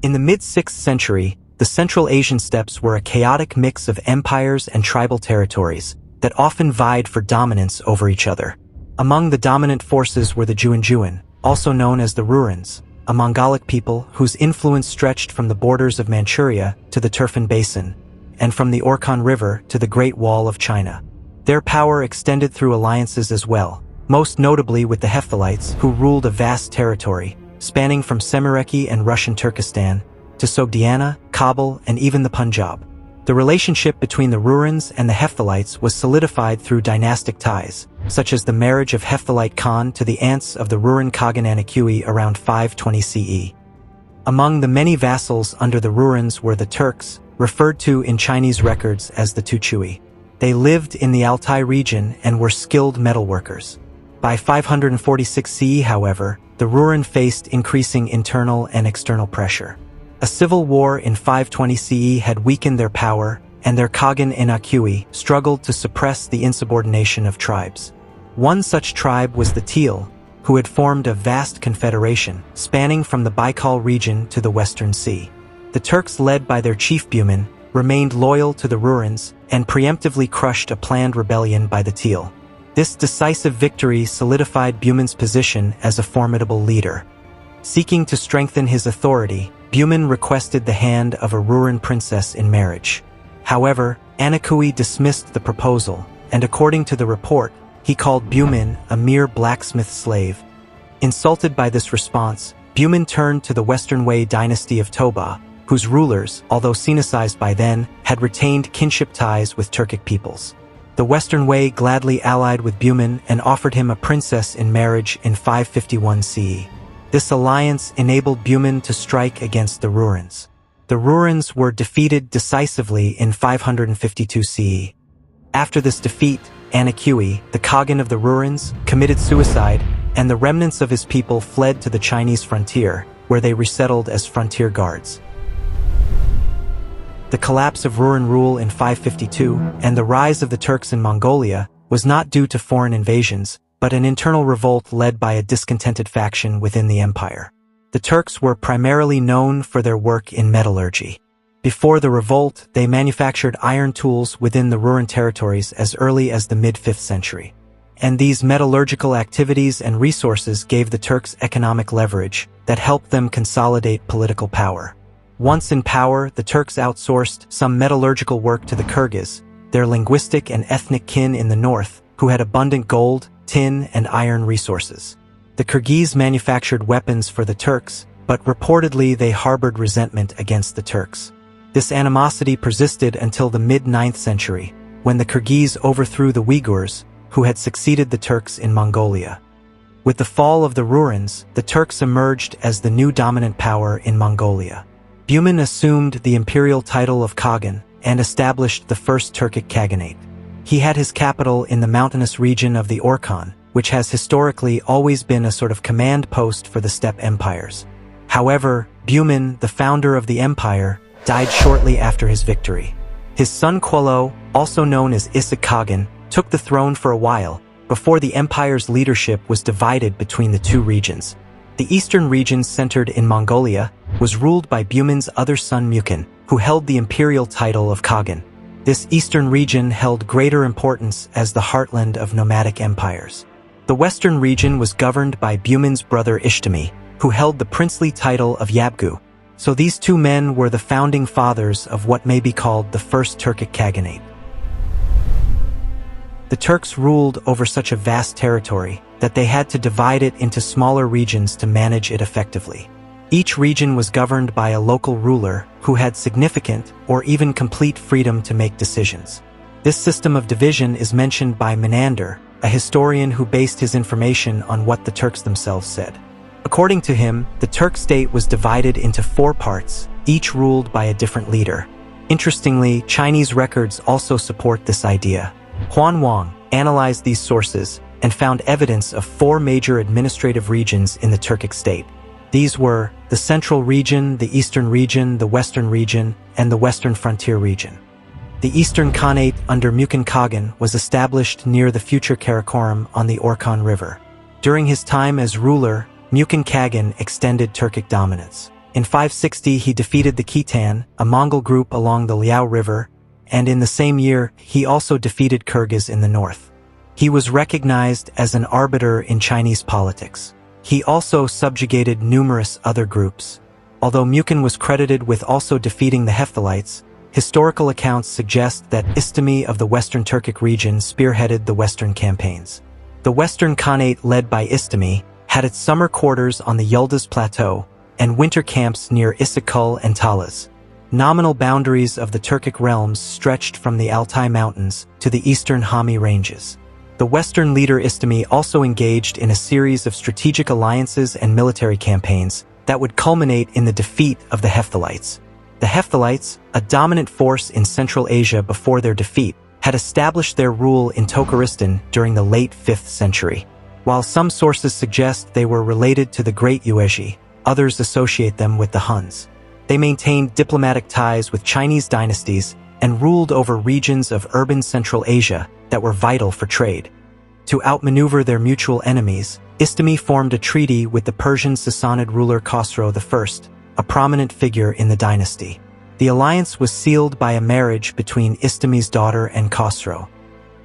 In the mid-6th century, the Central Asian steppes were a chaotic mix of empires and tribal territories that often vied for dominance over each other. Among the dominant forces were the Xiongnu, also known as the Rourans, a Mongolic people whose influence stretched from the borders of Manchuria to the Turfan Basin, and from the Orkhon River to the Great Wall of China. Their power extended through alliances as well, most notably with the Hephthalites, who ruled a vast territory, spanning from Semireki and Russian Turkestan to Sogdiana, Kabul, and even the Punjab. The relationship between the Rourans and the Hephthalites was solidified through dynastic ties, such as the marriage of Hephthalite Khan to the aunts of the Western Khaganate around 520 CE. Among the many vassals under the Rourans were the Turks, referred to in Chinese records as the Tuchui. They lived in the Altai region and were skilled metalworkers. By 546 CE, however, the Rouran faced increasing internal and external pressure. A civil war in 520 CE had weakened their power, and their Khagan Inakui struggled to suppress the insubordination of tribes. One such tribe was the Teal, who had formed a vast confederation, spanning from the Baikal region to the Western Sea. The Turks, led by their chief Bumin, remained loyal to the Rourans and preemptively crushed a planned rebellion by the Teal. This decisive victory solidified Bumin's position as a formidable leader. Seeking to strengthen his authority, Bumin requested the hand of a Rouran princess in marriage. However, Anakui dismissed the proposal, and according to the report, he called Bumin a mere blacksmith slave. Insulted by this response, Bumin turned to the Western Wei dynasty of Toba, whose rulers, although Sinicized by then, had retained kinship ties with Turkic peoples. The Western Wei gladly allied with Bumin and offered him a princess in marriage in 551 CE. This alliance enabled Bumin to strike against the Rourans. The Rourans were defeated decisively in 552 CE. After this defeat, Anakui, the Khagan of the Rourans, committed suicide, and the remnants of his people fled to the Chinese frontier, where they resettled as frontier guards. The collapse of Rouran rule in 552 and the rise of the Turks in Mongolia was not due to foreign invasions, but an internal revolt led by a discontented faction within the empire. The Turks were primarily known for their work in metallurgy. Before the revolt, they manufactured iron tools within the Rouran territories as early as the mid-5th century. And these metallurgical activities and resources gave the Turks economic leverage that helped them consolidate political power. Once in power, the Turks outsourced some metallurgical work to the Kyrgyz, their linguistic and ethnic kin in the north, who had abundant gold, tin, and iron resources. The Kyrgyz manufactured weapons for the Turks, but reportedly they harbored resentment against the Turks. This animosity persisted until the mid-9th century, when the Kyrgyz overthrew the Uyghurs, who had succeeded the Turks in Mongolia. With the fall of the Rourans, the Turks emerged as the new dominant power in Mongolia. Bumin assumed the imperial title of Khagan and established the first Turkic Khaganate. He had his capital in the mountainous region of the Orkhon, which has historically always been a sort of command post for the steppe empires. However, Bumin, the founder of the empire, died shortly after his victory. His son Quolo, also known as Isik Khagan, took the throne for a while, before the empire's leadership was divided between the two regions. The eastern region, centered in Mongolia, was ruled by Bumin's other son Mukin, who held the imperial title of Khagan. This eastern region held greater importance as the heartland of nomadic empires. The western region was governed by Bumin's brother Ishtami, who held the princely title of Yabgu. So these two men were the founding fathers of what may be called the first Turkic Khaganate. The Turks ruled over such a vast territory that they had to divide it into smaller regions to manage it effectively. Each region was governed by a local ruler who had significant or even complete freedom to make decisions. This system of division is mentioned by Menander, a historian who based his information on what the Turks themselves said. According to him, the Turk state was divided into 4 parts, each ruled by a different leader. Interestingly, Chinese records also support this idea. Huan Wang analyzed these sources and found evidence of 4 major administrative regions in the Turkic state. These were the Central Region, the Eastern Region, the Western Region, and the Western Frontier Region. The Eastern Khanate under Mukin Khagan was established near the future Karakoram on the Orkhon River. During his time as ruler, Mukin Khagan extended Turkic dominance. In 560 he defeated the Khitan, a Mongol group along the Liao River, and in the same year he also defeated Kyrgyz in the north. He was recognized as an arbiter in Chinese politics. He also subjugated numerous other groups. Although Mukin was credited with also defeating the Hephthalites, historical accounts suggest that Istami of the Western Turkic region spearheaded the Western campaigns. The Western Khanate led by Istami had its summer quarters on the Yıldız Plateau and winter camps near Issyk-Kul and Talas. Nominal boundaries of the Turkic realms stretched from the Altai Mountains to the eastern Hami ranges. The Western leader Istami also engaged in a series of strategic alliances and military campaigns that would culminate in the defeat of the Hephthalites. The Hephthalites, a dominant force in Central Asia before their defeat, had established their rule in Tokaristan during the late 5th century. While some sources suggest they were related to the Great Yuezhi, others associate them with the Huns. They maintained diplomatic ties with Chinese dynasties and ruled over regions of urban Central Asia that were vital for trade. To outmaneuver their mutual enemies, Istami formed a treaty with the Persian Sassanid ruler Khosrow I, a prominent figure in the dynasty. The alliance was sealed by a marriage between Istami's daughter and Khosrow.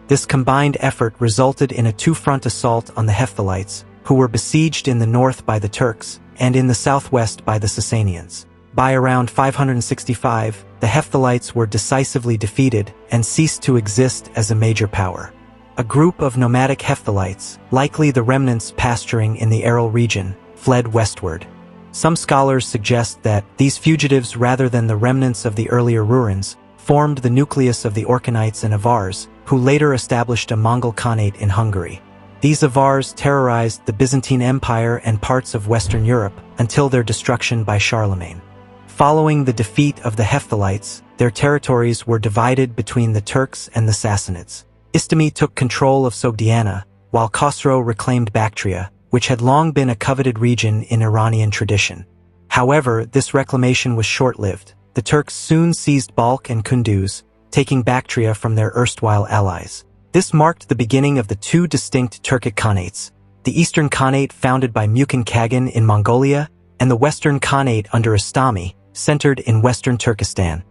This combined effort resulted in a two-front assault on the Hephthalites, who were besieged in the north by the Turks and in the southwest by the Sasanians. By around 565, the Hephthalites were decisively defeated and ceased to exist as a major power. A group of nomadic Hephthalites, likely the remnants pasturing in the Aral region, fled westward. Some scholars suggest that these fugitives, rather than the remnants of the earlier Rourans, formed the nucleus of the Orkhanites and Avars, who later established a Mongol Khanate in Hungary. These Avars terrorized the Byzantine Empire and parts of Western Europe until their destruction by Charlemagne. Following the defeat of the Hephthalites, their territories were divided between the Turks and the Sassanids. Istami took control of Sogdiana, while Khosrow reclaimed Bactria, which had long been a coveted region in Iranian tradition. However, this reclamation was short-lived. The Turks soon seized Balkh and Kunduz, taking Bactria from their erstwhile allies. This marked the beginning of the two distinct Turkic Khanates, the Eastern Khanate founded by Mukin Khagan in Mongolia, and the Western Khanate under Istami, centered in Western Turkestan.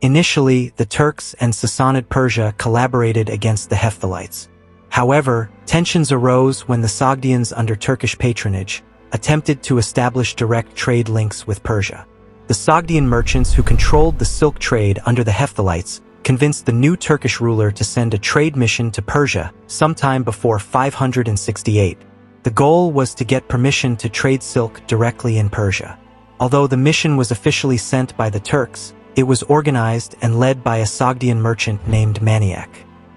Initially, the Turks and Sassanid Persia collaborated against the Hephthalites. However, tensions arose when the Sogdians under Turkish patronage attempted to establish direct trade links with Persia. The Sogdian merchants who controlled the silk trade under the Hephthalites convinced the new Turkish ruler to send a trade mission to Persia sometime before 568. The goal was to get permission to trade silk directly in Persia. Although the mission was officially sent by the Turks, it was organized and led by a Sogdian merchant named Maniak.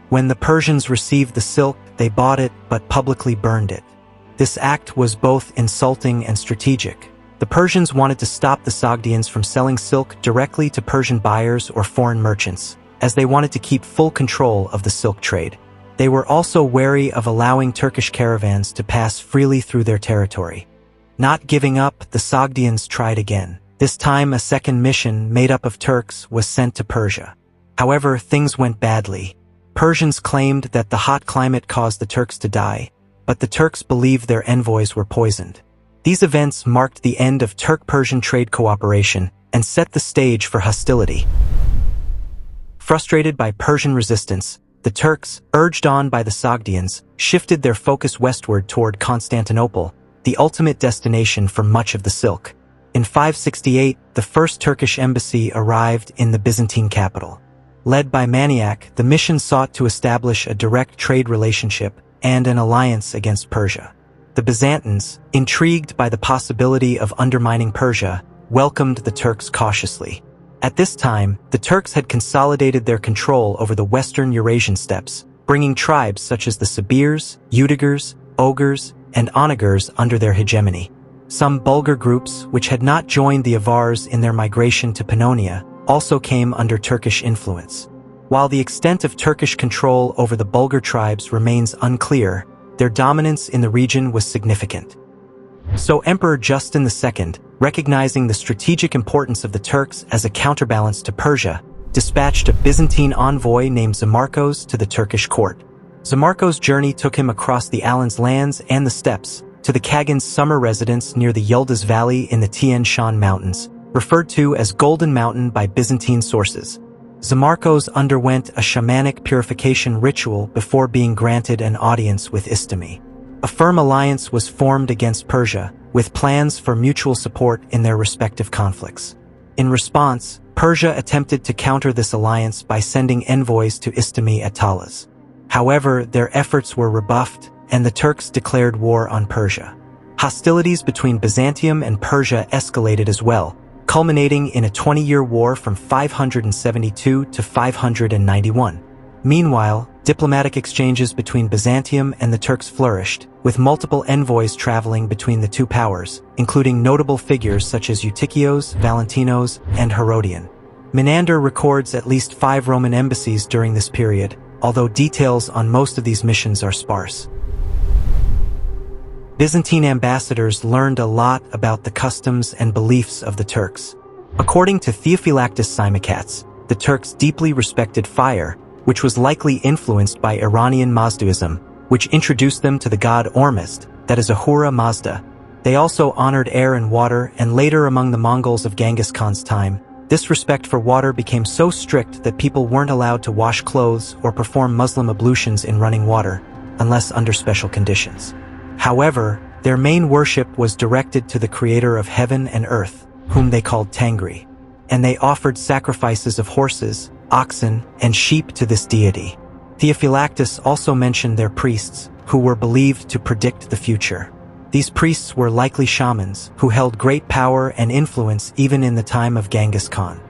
When the Persians received the silk, they bought it but publicly burned it. This act was both insulting and strategic. The Persians wanted to stop the Sogdians from selling silk directly to Persian buyers or foreign merchants, as they wanted to keep full control of the silk trade. They were also wary of allowing Turkish caravans to pass freely through their territory. Not giving up, the Sogdians tried again. This time, a second mission made up of Turks was sent to Persia. However, things went badly. Persians claimed that the hot climate caused the Turks to die, but the Turks believed their envoys were poisoned. These events marked the end of Turk-Persian trade cooperation and set the stage for hostility. Frustrated by Persian resistance, the Turks, urged on by the Sogdians, shifted their focus westward toward Constantinople, the ultimate destination for much of the silk. In 568, the first Turkish embassy arrived in the Byzantine capital. Led by Maniak, the mission sought to establish a direct trade relationship and an alliance against Persia. The Byzantines, intrigued by the possibility of undermining Persia, welcomed the Turks cautiously. At this time, the Turks had consolidated their control over the western Eurasian steppes, bringing tribes such as the Sibirs, Udigurs, Ogurs, and Onagurs under their hegemony. Some Bulgar groups, which had not joined the Avars in their migration to Pannonia, also came under Turkish influence. While the extent of Turkish control over the Bulgar tribes remains unclear, their dominance in the region was significant. So Emperor Justin II, recognizing the strategic importance of the Turks as a counterbalance to Persia, dispatched a Byzantine envoy named Zamarkos to the Turkish court. Zamarkos' journey took him across the Alans lands and the steppes, to the Khagans' summer residence near the Yildiz Valley in the Tian Shan Mountains, referred to as Golden Mountain by Byzantine sources. Zamarkos underwent a shamanic purification ritual before being granted an audience with Istami. A firm alliance was formed against Persia, with plans for mutual support in their respective conflicts. In response, Persia attempted to counter this alliance by sending envoys to Istami at Talas. However, their efforts were rebuffed, and the Turks declared war on Persia. Hostilities between Byzantium and Persia escalated as well, culminating in a 20-year war from 572 to 591. Meanwhile, diplomatic exchanges between Byzantium and the Turks flourished, with multiple envoys traveling between the two powers, including notable figures such as Eutychios, Valentinos, and Herodian. Menander records at least 5 Roman embassies during this period, although details on most of these missions are sparse. Byzantine ambassadors learned a lot about the customs and beliefs of the Turks. According to Theophylactus Symacats, the Turks deeply respected fire, which was likely influenced by Iranian Mazdaism, which introduced them to the god Ormuzd, that is Ahura Mazda. They also honored air and water, and later among the Mongols of Genghis Khan's time, this respect for water became so strict that people weren't allowed to wash clothes or perform Muslim ablutions in running water, unless under special conditions. However, their main worship was directed to the creator of heaven and earth, whom they called Tangri, and they offered sacrifices of horses, oxen, and sheep to this deity. Theophylactus also mentioned their priests, who were believed to predict the future. These priests were likely shamans, who held great power and influence even in the time of Genghis Khan.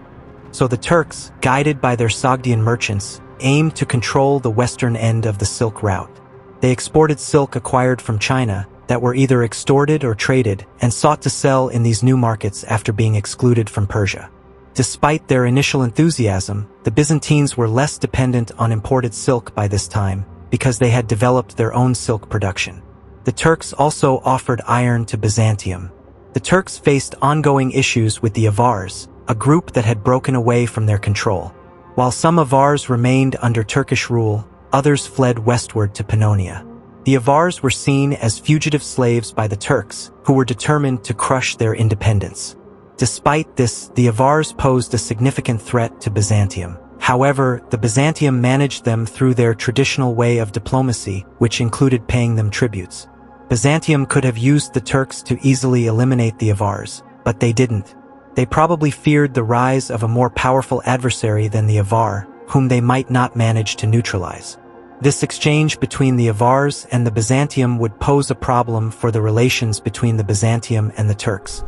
So the Turks, guided by their Sogdian merchants, aimed to control the western end of the Silk Route. They exported silk acquired from China that were either extorted or traded, and sought to sell in these new markets after being excluded from Persia. Despite their initial enthusiasm, the Byzantines were less dependent on imported silk by this time, because they had developed their own silk production. The Turks also offered iron to Byzantium. The Turks faced ongoing issues with the Avars, a group that had broken away from their control. While some Avars remained under Turkish rule, others fled westward to Pannonia. The Avars were seen as fugitive slaves by the Turks, who were determined to crush their independence. Despite this, the Avars posed a significant threat to Byzantium. However, the Byzantium managed them through their traditional way of diplomacy, which included paying them tributes. Byzantium could have used the Turks to easily eliminate the Avars, but they didn't. They probably feared the rise of a more powerful adversary than the Avar, whom they might not manage to neutralize. This exchange between the Avars and the Byzantium would pose a problem for the relations between the Byzantium and the Turks.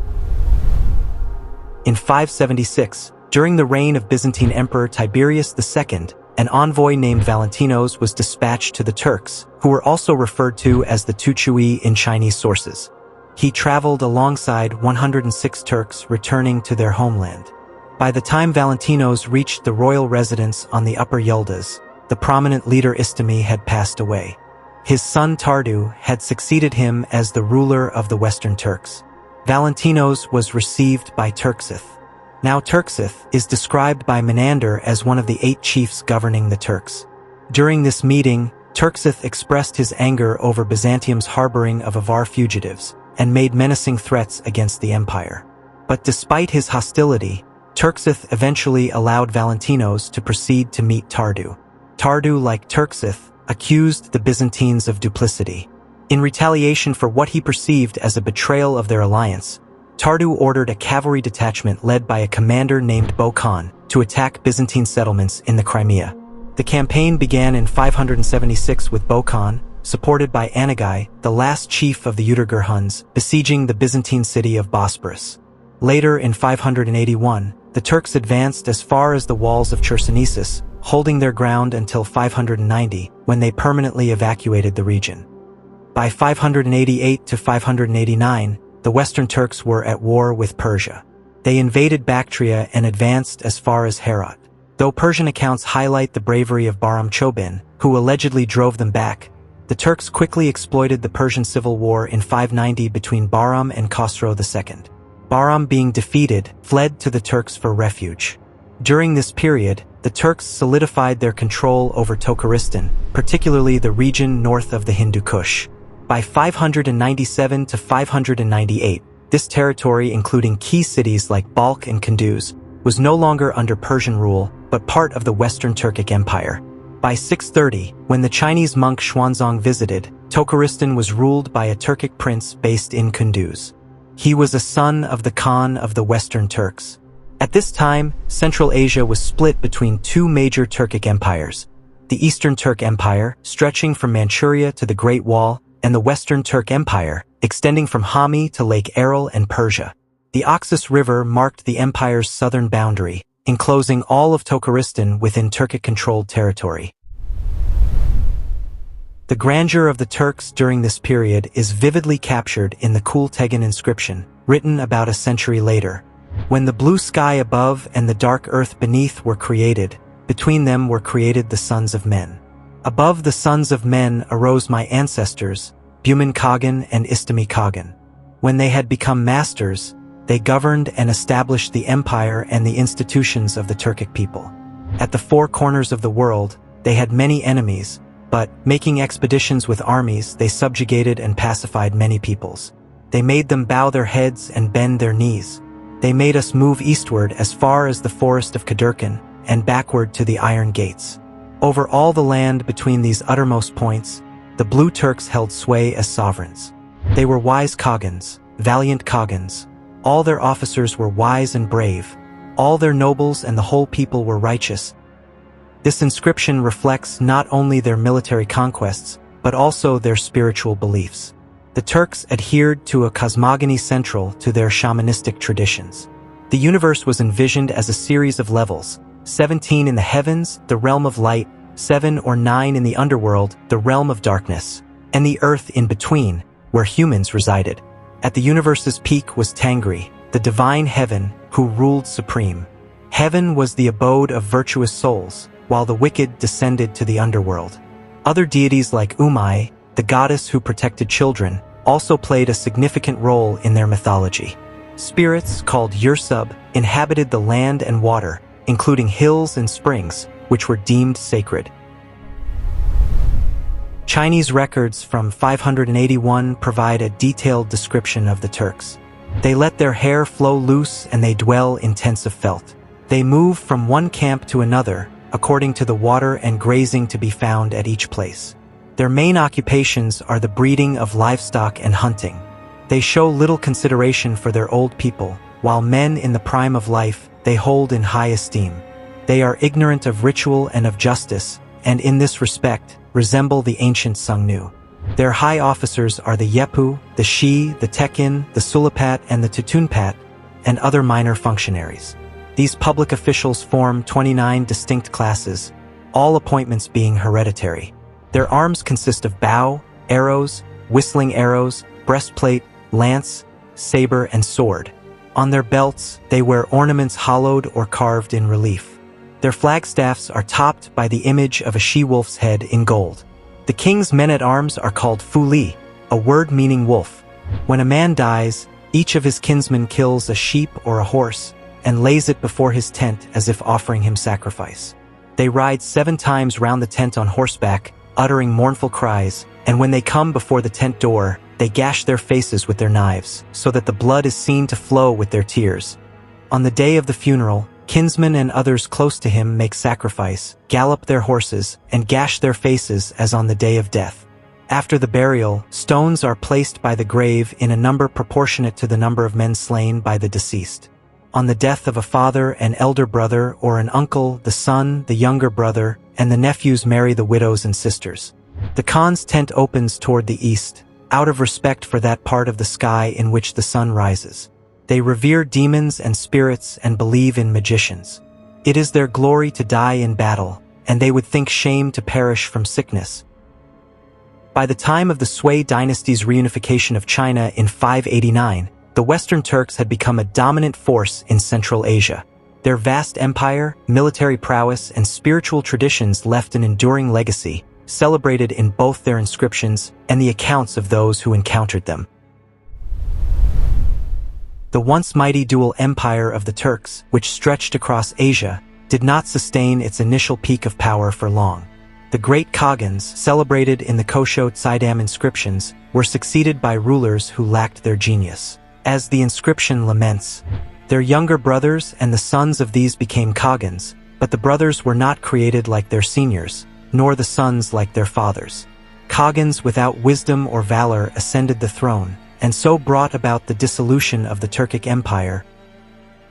In 576, during the reign of Byzantine Emperor Tiberius II, an envoy named Valentinos was dispatched to the Turks, who were also referred to as the Tuchui in Chinese sources. He traveled alongside 106 Turks returning to their homeland. By the time Valentinos reached the royal residence on the Upper Yildiz, the prominent leader Istami had passed away. His son Tardu had succeeded him as the ruler of the Western Turks. Valentinos was received by Turksith. Now Turksith is described by Menander as one of the 8 chiefs governing the Turks. During this meeting, Turksith expressed his anger over Byzantium's harboring of Avar fugitives, and made menacing threats against the empire. But despite his hostility, Turksith eventually allowed Valentinos to proceed to meet Tardu. Tardu, like Turksith, accused the Byzantines of duplicity. In retaliation for what he perceived as a betrayal of their alliance, Tardu ordered a cavalry detachment led by a commander named Bokan to attack Byzantine settlements in the Crimea. The campaign began in 576 with Bokan, supported by Anagai, the last chief of the Uturgur Huns, besieging the Byzantine city of Bosporus. Later in 581, the Turks advanced as far as the walls of Chersonesus, holding their ground until 590, when they permanently evacuated the region. By 588 to 589, the Western Turks were at war with Persia. They invaded Bactria and advanced as far as Herat. Though Persian accounts highlight the bravery of Bahram Chobin, who allegedly drove them back, the Turks quickly exploited the Persian civil war in 590 between Bahram and Khosrow II. Bahram, being defeated, fled to the Turks for refuge. During this period, the Turks solidified their control over Tokaristan, particularly the region north of the Hindu Kush. By 597 to 598, this territory, including key cities like Balkh and Kunduz, was no longer under Persian rule, but part of the Western Turkic Empire. By 630, when the Chinese monk Xuanzang visited, Tokaristan was ruled by a Turkic prince based in Kunduz. He was a son of the Khan of the Western Turks. At this time, Central Asia was split between two major Turkic empires: the Eastern Turk Empire, stretching from Manchuria to the Great Wall, and the Western Turk Empire, extending from Hami to Lake Aral and Persia. The Oxus River marked the empire's southern boundary, enclosing all of Tokaristan within Turkic-controlled territory. The grandeur of the Turks during this period is vividly captured in the Kultegan inscription, written about a century later. When the blue sky above and the dark earth beneath were created, between them were created the sons of men. Above the sons of men arose my ancestors, Bumin Khagan and Istami Khagan. When they had become masters, they governed and established the empire and the institutions of the Turkic people. At the four corners of the world, they had many enemies, but, making expeditions with armies, they subjugated and pacified many peoples. They made them bow their heads and bend their knees. They made us move eastward as far as the forest of Kadurkan, and backward to the iron gates. Over all the land between these uttermost points, the Blue Turks held sway as sovereigns. They were wise Khagans, valiant Khagans. All their officers were wise and brave. All their nobles and the whole people were righteous. This inscription reflects not only their military conquests, but also their spiritual beliefs. The Turks adhered to a cosmogony central to their shamanistic traditions. The universe was envisioned as a series of levels: 17 in the heavens, the realm of light; 7 or 9 in the underworld, the realm of darkness; and the earth in between, where humans resided. At the universe's peak was Tangri, the divine heaven, who ruled supreme. Heaven was the abode of virtuous souls, while the wicked descended to the underworld. Other deities like Umai, the goddess who protected children, also played a significant role in their mythology. Spirits, called Yursub, inhabited the land and water, including hills and springs, which were deemed sacred. Chinese records from 581 provide a detailed description of the Turks. They let their hair flow loose and they dwell in tents of felt. They move from one camp to another, according to the water and grazing to be found at each place. Their main occupations are the breeding of livestock and hunting. They show little consideration for their old people, while men in the prime of life they hold in high esteem. They are ignorant of ritual and of justice, and in this respect, resemble the ancient Xiongnu. Their high officers are the Yepu, the Shi, the Tekin, the Sulapat, and the Tutunpat, and other minor functionaries. These public officials form 29 distinct classes, all appointments being hereditary. Their arms consist of bow, arrows, whistling arrows, breastplate, lance, saber, and sword. On their belts, they wear ornaments hollowed or carved in relief. Their flagstaffs are topped by the image of a she-wolf's head in gold. The king's men-at-arms are called Fuli, a word meaning wolf. When a man dies, each of his kinsmen kills a sheep or a horse, and lays it before his tent as if offering him sacrifice. They ride 7 times round the tent on horseback, uttering mournful cries, and when they come before the tent door, they gash their faces with their knives, so that the blood is seen to flow with their tears. On the day of the funeral, kinsmen and others close to him make sacrifice, gallop their horses, and gash their faces as on the day of death. After the burial, stones are placed by the grave in a number proportionate to the number of men slain by the deceased. On the death of a father, an elder brother, or an uncle, the son, the younger brother, and the nephews marry the widows and sisters. The Khan's tent opens toward the east, out of respect for that part of the sky in which the sun rises. They revere demons and spirits and believe in magicians. It is their glory to die in battle, and they would think shame to perish from sickness. By the time of the Sui dynasty's reunification of China in 589, the Western Turks had become a dominant force in Central Asia. Their vast empire, military prowess, and spiritual traditions left an enduring legacy, celebrated in both their inscriptions and the accounts of those who encountered them. The once mighty dual empire of the Turks, which stretched across Asia, did not sustain its initial peak of power for long. The great Khagans, celebrated in the Kosho-Tsaidam inscriptions, were succeeded by rulers who lacked their genius. As the inscription laments, their younger brothers and the sons of these became Khagans, but the brothers were not created like their seniors, nor the sons like their fathers. Khagans without wisdom or valor ascended the throne, and so brought about the dissolution of the Turkic Empire.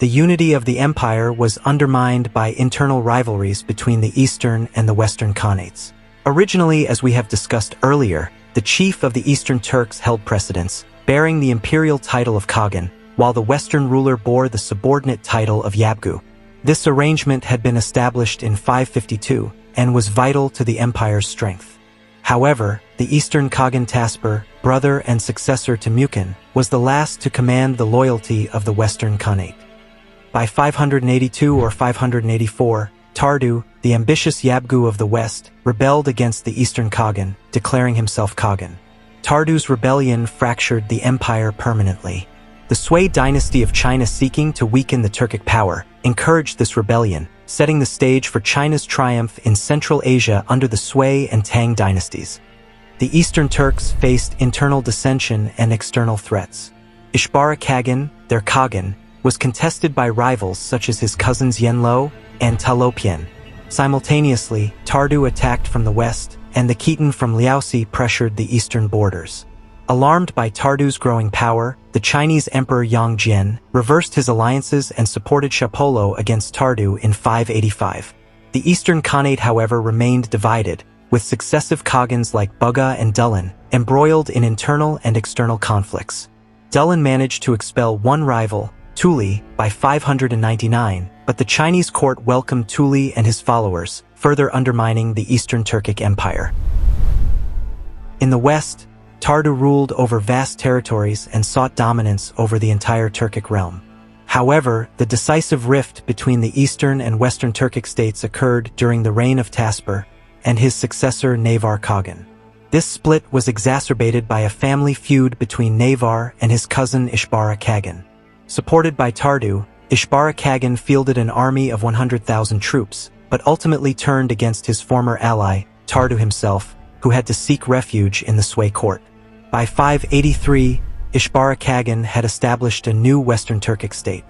The unity of the empire was undermined by internal rivalries between the Eastern and the Western Khanates. Originally, as we have discussed earlier, the chief of the Eastern Turks held precedence, bearing the imperial title of Khagan, while the Western ruler bore the subordinate title of Yabgu. This arrangement had been established in 552 and was vital to the empire's strength. However, the Eastern Khagan Taspur, brother and successor to Mukin, was the last to command the loyalty of the Western Khanate. By 582 or 584, Tardu, the ambitious Yabgu of the West, rebelled against the Eastern Khagan, declaring himself Khagan. Tardu's rebellion fractured the empire permanently. The Sui dynasty of China, seeking to weaken the Turkic power, encouraged this rebellion, setting the stage for China's triumph in Central Asia under the Sui and Tang dynasties. The Eastern Turks faced internal dissension and external threats. Ishbara Khagan, their Khagan, was contested by rivals such as his cousins Yenlo and Talopian. Simultaneously, Tardu attacked from the west, and the Khitan from Liaosi pressured the eastern borders. Alarmed by Tardu's growing power, the Chinese Emperor Yang Jian reversed his alliances and supported Shapolo against Tardu in 585. The Eastern Khanate, however, remained divided, with successive Khagans like Buga and Dulan embroiled in internal and external conflicts. Dulan managed to expel one rival, Tuli, by 599, but the Chinese court welcomed Tuli and his followers, further undermining the Eastern Turkic Empire. In the west, Tardu ruled over vast territories and sought dominance over the entire Turkic realm. However, the decisive rift between the Eastern and Western Turkic states occurred during the reign of Taspur and his successor Navar Khagan. This split was exacerbated by a family feud between Navar and his cousin Ishbara Khagan. Supported by Tardu, Ishbara Khagan fielded an army of 100,000 troops, but ultimately turned against his former ally, Tardu himself, who had to seek refuge in the Sui court. By 583, Ishbara Khagan had established a new Western Turkic state.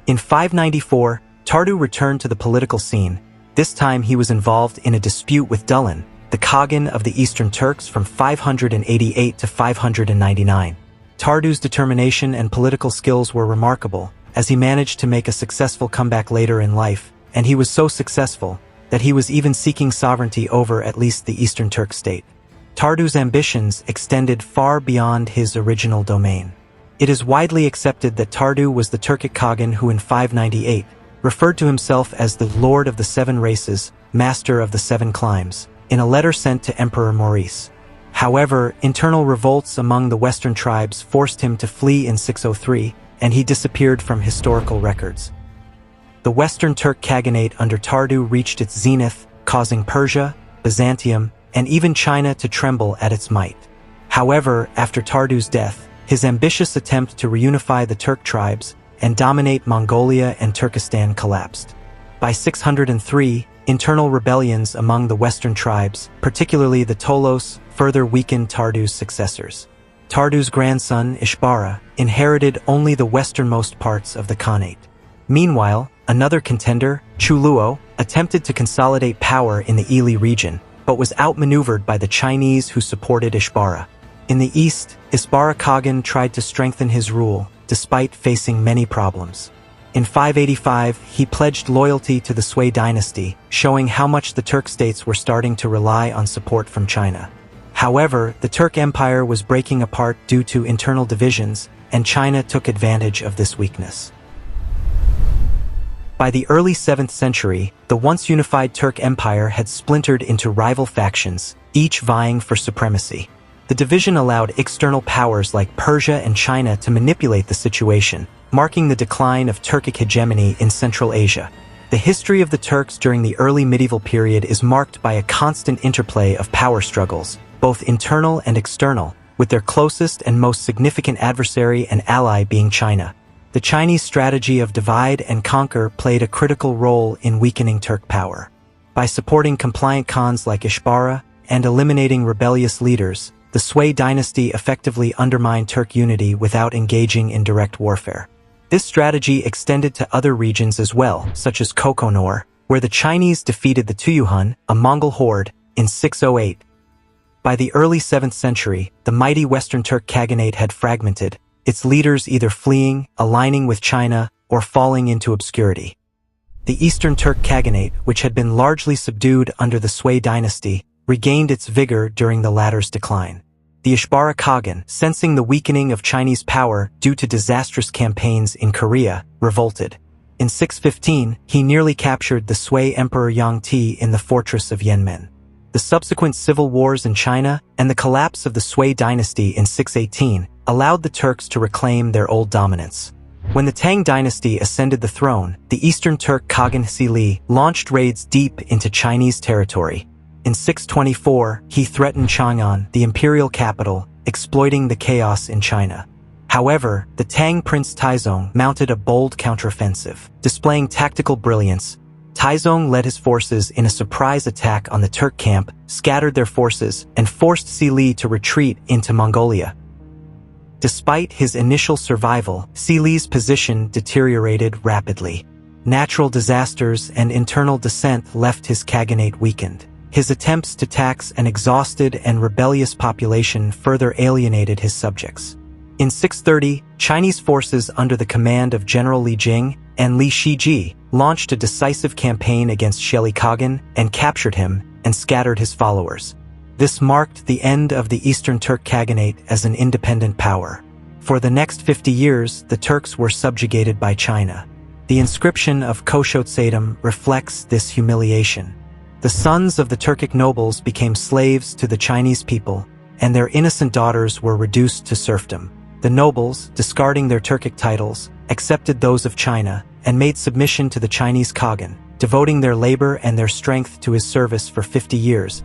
In 594, Tardu returned to the political scene. This time he was involved in a dispute with Dulan, the Khagan of the Eastern Turks from 588 to 599. Tardu's determination and political skills were remarkable, as he managed to make a successful comeback later in life, and he was so successful that he was even seeking sovereignty over at least the Eastern Turk state. Tardu's ambitions extended far beyond his original domain. It is widely accepted that Tardu was the Turkic Khagan who in 598 referred to himself as the Lord of the Seven Races, Master of the Seven Climes, in a letter sent to Emperor Maurice. However, internal revolts among the Western tribes forced him to flee in 603, and he disappeared from historical records. The Western Turk Khaganate under Tardu reached its zenith, causing Persia, Byzantium, and even China to tremble at its might. However, after Tardu's death, his ambitious attempt to reunify the Turk tribes and dominate Mongolia and Turkestan collapsed. By 603, internal rebellions among the Western tribes, particularly the Tolos, further weakened Tardu's successors. Tardu's grandson, Ishbara, inherited only the westernmost parts of the Khanate. Meanwhile, another contender, Chuluo, attempted to consolidate power in the Ili region, but was outmaneuvered by the Chinese who supported Ishbara. In the east, Ishbara Khagan tried to strengthen his rule, despite facing many problems. In 585, he pledged loyalty to the Sui dynasty, showing how much the Turk states were starting to rely on support from China. However, the Turk Empire was breaking apart due to internal divisions, and China took advantage of this weakness. By the early 7th century, the once unified Turk Empire had splintered into rival factions, each vying for supremacy. The division allowed external powers like Persia and China to manipulate the situation, marking the decline of Turkic hegemony in Central Asia. The history of the Turks during the early medieval period is marked by a constant interplay of power struggles, both internal and external, with their closest and most significant adversary and ally being China. The Chinese strategy of divide and conquer played a critical role in weakening Turk power. By supporting compliant khans like Ishbara and eliminating rebellious leaders, the Sui dynasty effectively undermined Turk unity without engaging in direct warfare. This strategy extended to other regions as well, such as Kokonor, where the Chinese defeated the Tuyuhun, a Mongol horde, in 608. By the early 7th century, the mighty Western Turk Khaganate had fragmented, its leaders either fleeing, aligning with China, or falling into obscurity. The Eastern Turk Khaganate, which had been largely subdued under the Sui dynasty, regained its vigor during the latter's decline. The Ishbara Khagan, sensing the weakening of Chinese power due to disastrous campaigns in Korea, revolted. In 615, he nearly captured the Sui Emperor Yang Ti in the fortress of Yanmen. The subsequent civil wars in China and the collapse of the Sui dynasty in 618 allowed the Turks to reclaim their old dominance. When the Tang dynasty ascended the throne, the Eastern Turk Khagan Sili launched raids deep into Chinese territory. In 624, he threatened Chang'an, the imperial capital, exploiting the chaos in China. However, the Tang prince Taizong mounted a bold counteroffensive. Displaying tactical brilliance, Taizong led his forces in a surprise attack on the Turk camp, scattered their forces, and forced Sili to retreat into Mongolia. Despite his initial survival, Sili's position deteriorated rapidly. Natural disasters and internal dissent left his Khaganate weakened. His attempts to tax an exhausted and rebellious population further alienated his subjects. In 630, Chinese forces under the command of General Li Jing and Li Shiji launched a decisive campaign against Sheli Khagan and captured him and scattered his followers. This marked the end of the Eastern Turk Khaganate as an independent power. For the next 50 years, the Turks were subjugated by China. The inscription of Koshotsadam reflects this humiliation. The sons of the Turkic nobles became slaves to the Chinese people, and their innocent daughters were reduced to serfdom. The nobles, discarding their Turkic titles, accepted those of China and made submission to the Chinese Khagan, devoting their labor and their strength to his service for 50 years.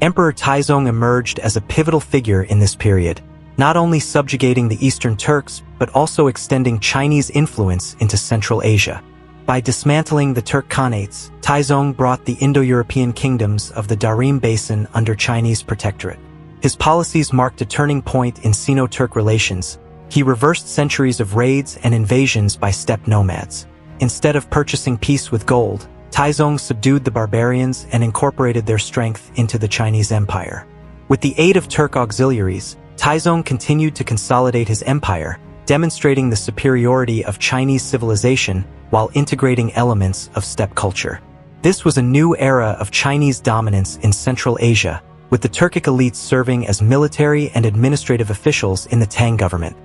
Emperor Taizong emerged as a pivotal figure in this period, not only subjugating the Eastern Turks, but also extending Chinese influence into Central Asia. By dismantling the Turk Khanates, Taizong brought the Indo-European kingdoms of the Darim Basin under Chinese protectorate. His policies marked a turning point in Sino-Turk relations. He reversed centuries of raids and invasions by steppe nomads. Instead of purchasing peace with gold, Taizong subdued the barbarians and incorporated their strength into the Chinese Empire. With the aid of Turk auxiliaries, Taizong continued to consolidate his empire, demonstrating the superiority of Chinese civilization while integrating elements of steppe culture. This was a new era of Chinese dominance in Central Asia, with the Turkic elites serving as military and administrative officials in the Tang government.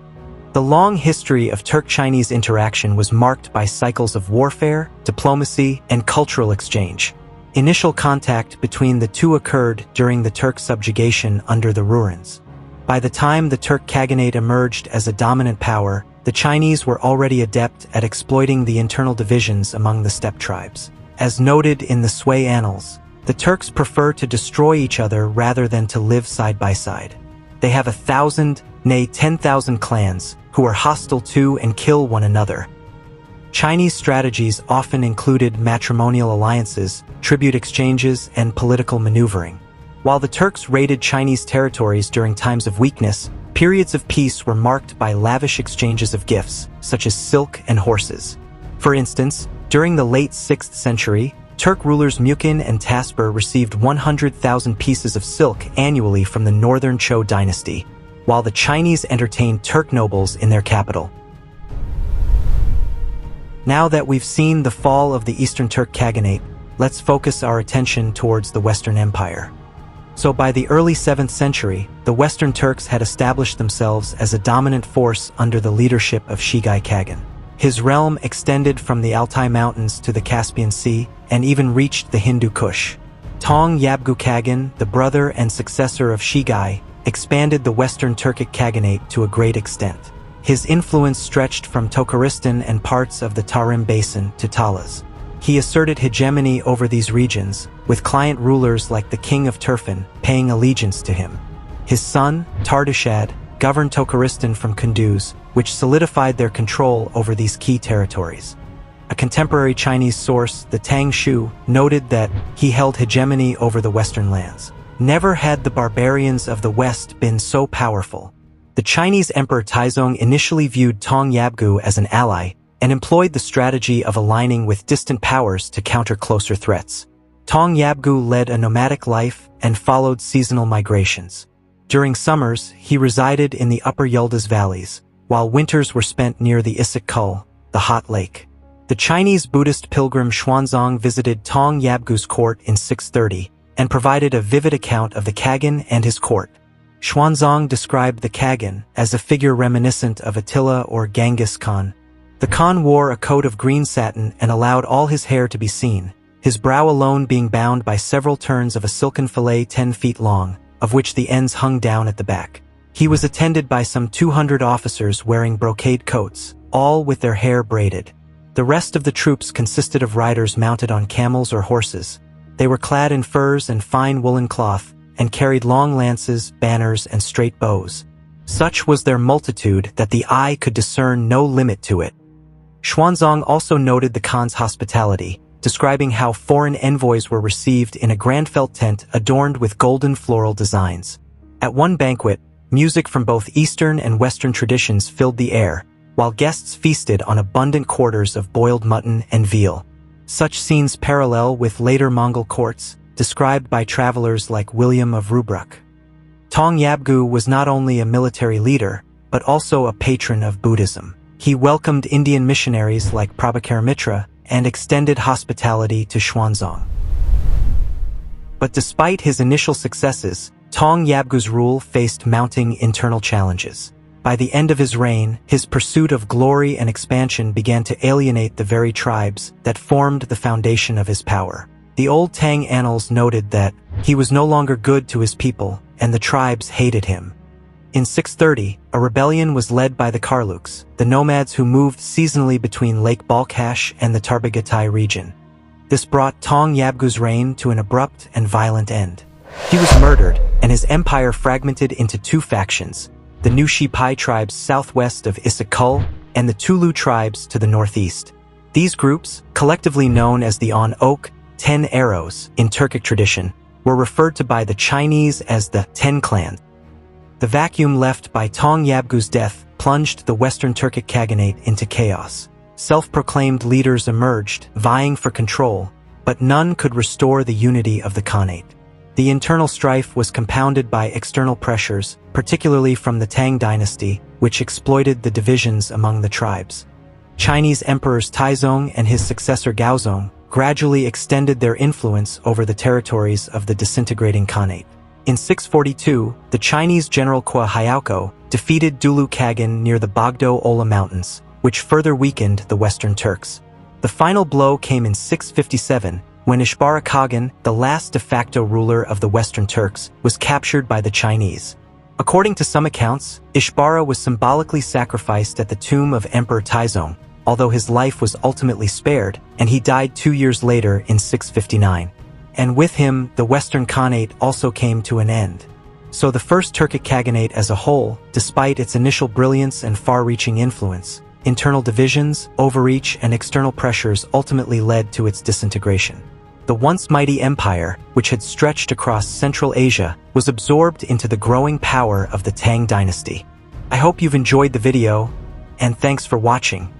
The long history of Turk-Chinese interaction was marked by cycles of warfare, diplomacy, and cultural exchange. Initial contact between the two occurred during the Turk subjugation under the Rourans. By the time the Turk Khaganate emerged as a dominant power, the Chinese were already adept at exploiting the internal divisions among the steppe tribes. As noted in the Sui annals, the Turks prefer to destroy each other rather than to live side by side. They have 1,000, nay 10,000 clans, who are hostile to and kill one another. Chinese strategies often included matrimonial alliances, tribute exchanges, and political maneuvering. While the Turks raided Chinese territories during times of weakness, periods of peace were marked by lavish exchanges of gifts, such as silk and horses. For instance, during the late 6th century, Turk rulers Mukin and Taspur received 100,000 pieces of silk annually from the northern Zhou dynasty, while the Chinese entertained Turk nobles in their capital. Now that we've seen the fall of the Eastern Turk Khaganate, let's focus our attention towards the Western Empire. So by the early 7th century, the Western Turks had established themselves as a dominant force under the leadership of Shigai Khagan. His realm extended from the Altai Mountains to the Caspian Sea and even reached the Hindu Kush. Tong Yabgu Khagan, the brother and successor of Shigai, expanded the Western Turkic Khaganate to a great extent. His influence stretched from Tokaristan and parts of the Tarim Basin to Talas. He asserted hegemony over these regions, with client rulers like the king of Turfan paying allegiance to him. His son, Tardushad, governed Tokaristan from Kunduz, which solidified their control over these key territories. A contemporary Chinese source, the Tang Shu, noted that he held hegemony over the Western lands. Never had the barbarians of the West been so powerful. The Chinese Emperor Taizong initially viewed Tong Yabgu as an ally and employed the strategy of aligning with distant powers to counter closer threats. Tong Yabgu led a nomadic life and followed seasonal migrations. During summers, he resided in the upper Yildiz valleys, while winters were spent near the Issyk Kul, the hot lake. The Chinese Buddhist pilgrim Xuanzang visited Tong Yabgu's court in 630 and provided a vivid account of the Khagan and his court. Xuanzang described the Khagan as a figure reminiscent of Attila or Genghis Khan. The Khan wore a coat of green satin and allowed all his hair to be seen, his brow alone being bound by several turns of a silken fillet 10 feet long, of which the ends hung down at the back. He was attended by some 200 officers wearing brocade coats, all with their hair braided. The rest of the troops consisted of riders mounted on camels or horses. They were clad in furs and fine woolen cloth, and carried long lances, banners, and straight bows. Such was their multitude that the eye could discern no limit to it. Xuanzang also noted the Khan's hospitality, describing how foreign envoys were received in a grand felt tent adorned with golden floral designs. At one banquet, music from both Eastern and Western traditions filled the air, while guests feasted on abundant quarters of boiled mutton and veal. Such scenes parallel with later Mongol courts, described by travelers like William of Rubruck. Tong Yabgu was not only a military leader, but also a patron of Buddhism. He welcomed Indian missionaries like Prabhakaramitra and extended hospitality to Xuanzang. But despite his initial successes, Tong Yabgu's rule faced mounting internal challenges. By the end of his reign, his pursuit of glory and expansion began to alienate the very tribes that formed the foundation of his power. The old Tang annals noted that he was no longer good to his people, and the tribes hated him. In 630, a rebellion was led by the Karluks, the nomads who moved seasonally between Lake Balkhash and the Tarbagatay region. This brought Tong Yabgu's reign to an abrupt and violent end. He was murdered, and his empire fragmented into two factions, the Nushi Pai tribes southwest of Issyk Kul and the Tulu tribes to the northeast. These groups, collectively known as the On Oak, 10 Arrows in Turkic tradition, were referred to by the Chinese as the 10 Clans. The vacuum left by Tong Yabgu's death plunged the Western Turkic Khaganate into chaos. Self-proclaimed leaders emerged, vying for control, but none could restore the unity of the Khanate. The internal strife was compounded by external pressures, particularly from the Tang dynasty, which exploited the divisions among the tribes. Chinese emperors Taizong and his successor Gaozong gradually extended their influence over the territories of the disintegrating Khanate. In 642, the Chinese general Kwa Hyauko defeated Dulu Khagan near the Altai Mountains, which further weakened the Western Turks. The final blow came in 657, when Ishbara Khagan, the last de facto ruler of the Western Turks, was captured by the Chinese. According to some accounts, Ishbara was symbolically sacrificed at the tomb of Emperor Taizong, although his life was ultimately spared, and he died 2 years later in 659. And with him, the Western Khanate also came to an end. So the first Turkic Khaganate as a whole, despite its initial brilliance and far-reaching influence, internal divisions, overreach, and external pressures ultimately led to its disintegration. The once mighty empire, which had stretched across Central Asia, was absorbed into the growing power of the Tang dynasty. I hope you've enjoyed the video, and thanks for watching.